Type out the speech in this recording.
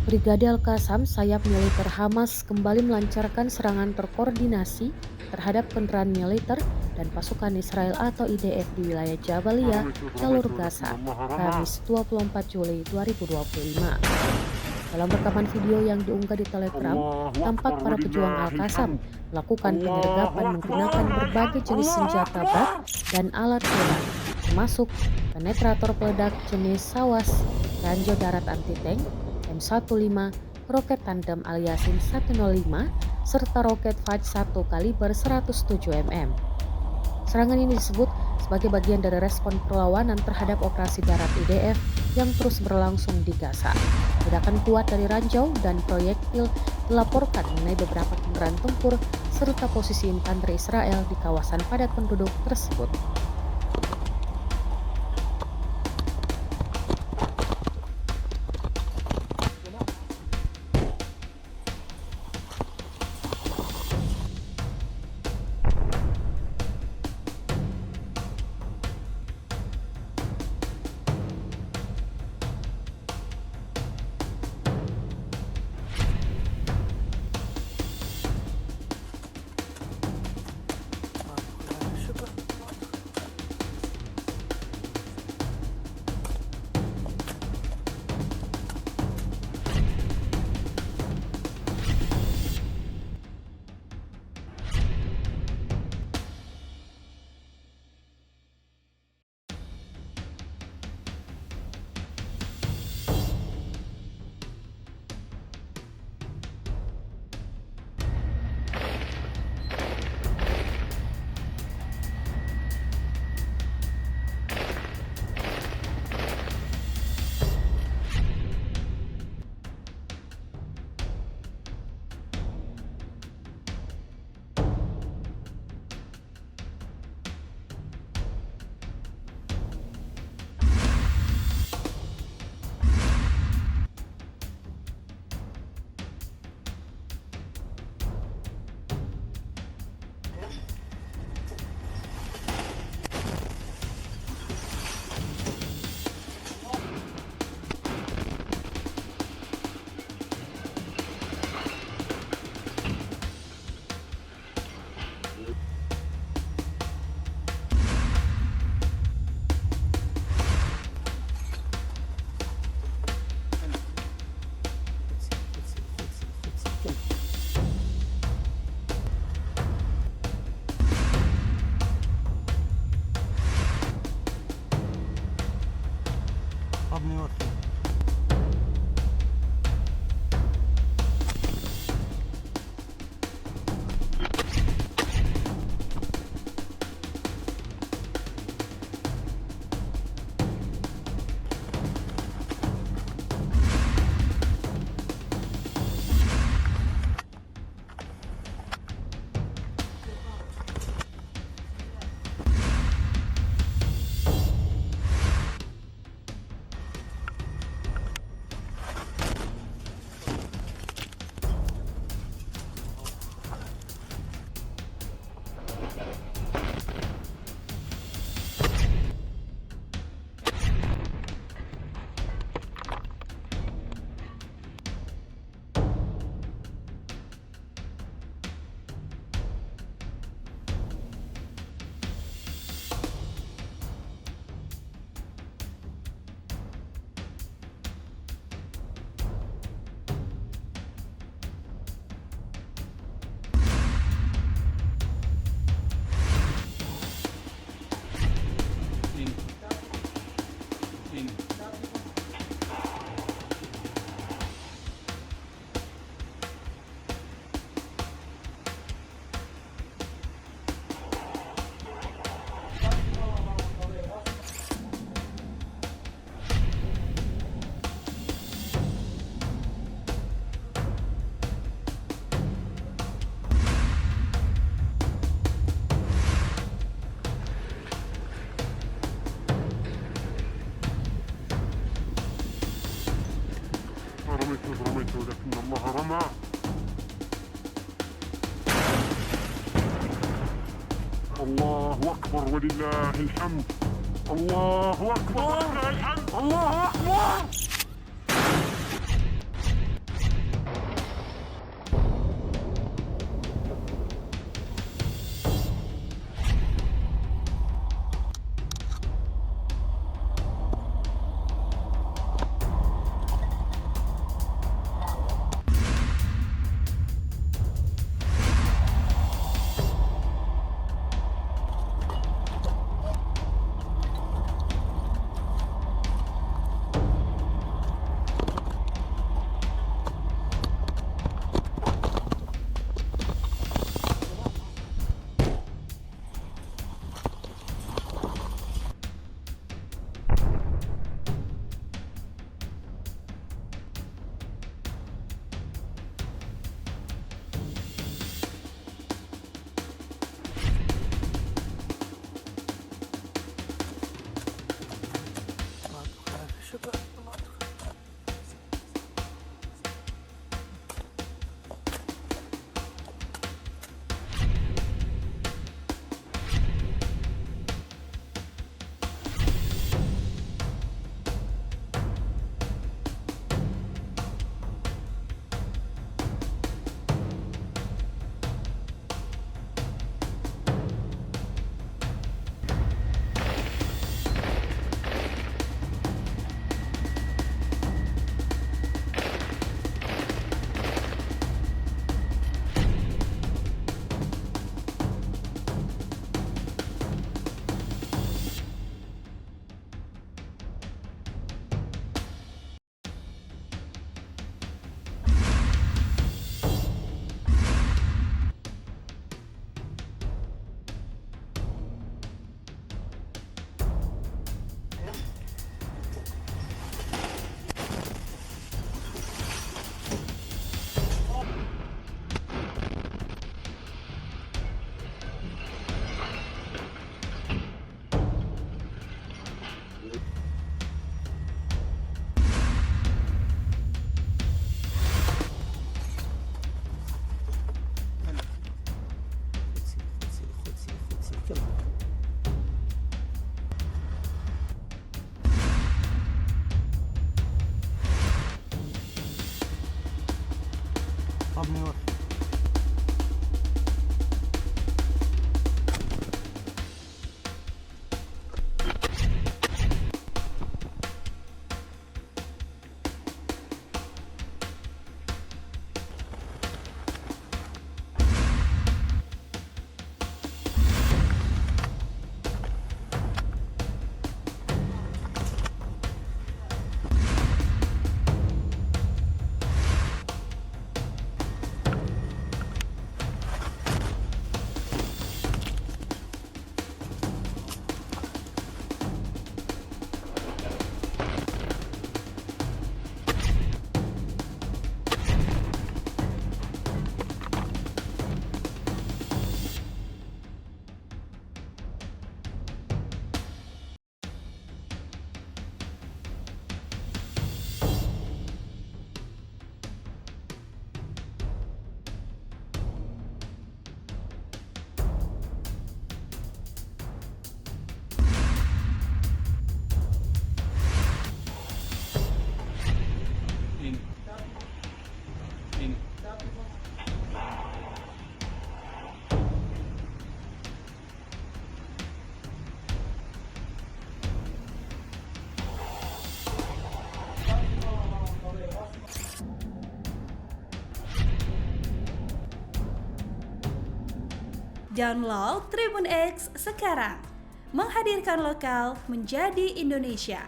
Brigade Al-Qassam, sayap militer Hamas, kembali melancarkan serangan terkoordinasi terhadap kendaraan militer dan pasukan Israel atau IDF di wilayah Jabalia, jalur Gaza, Kamis 24 Juli 2025. Dalam rekaman video yang diunggah di Telegram, tampak para pejuang Al-Qassam melakukan penyergapan menggunakan berbagai jenis senjata berat dan alat peledak, termasuk penetrator peledak jenis SAWAS, ranjau darat anti-tank, M15, roket tandem Al-Yasin 105, serta roket Fajr 1 kaliber 107 mm. Serangan ini disebut sebagai bagian dari respon perlawanan terhadap operasi darat IDF yang terus berlangsung di Gaza. Ledakan kuat dari ranjau dan proyektil dilaporkan mengenai beberapa kendaraan tempur serta posisi infanteri Israel di kawasan padat penduduk tersebut. إذ رميت ولكن الله رمى. الله أكبر ولله الحمد. الله أكبر ولله الحمد. الله أكبر. طب نروح. Download Tribun X sekarang, menghadirkan lokal menjadi Indonesia.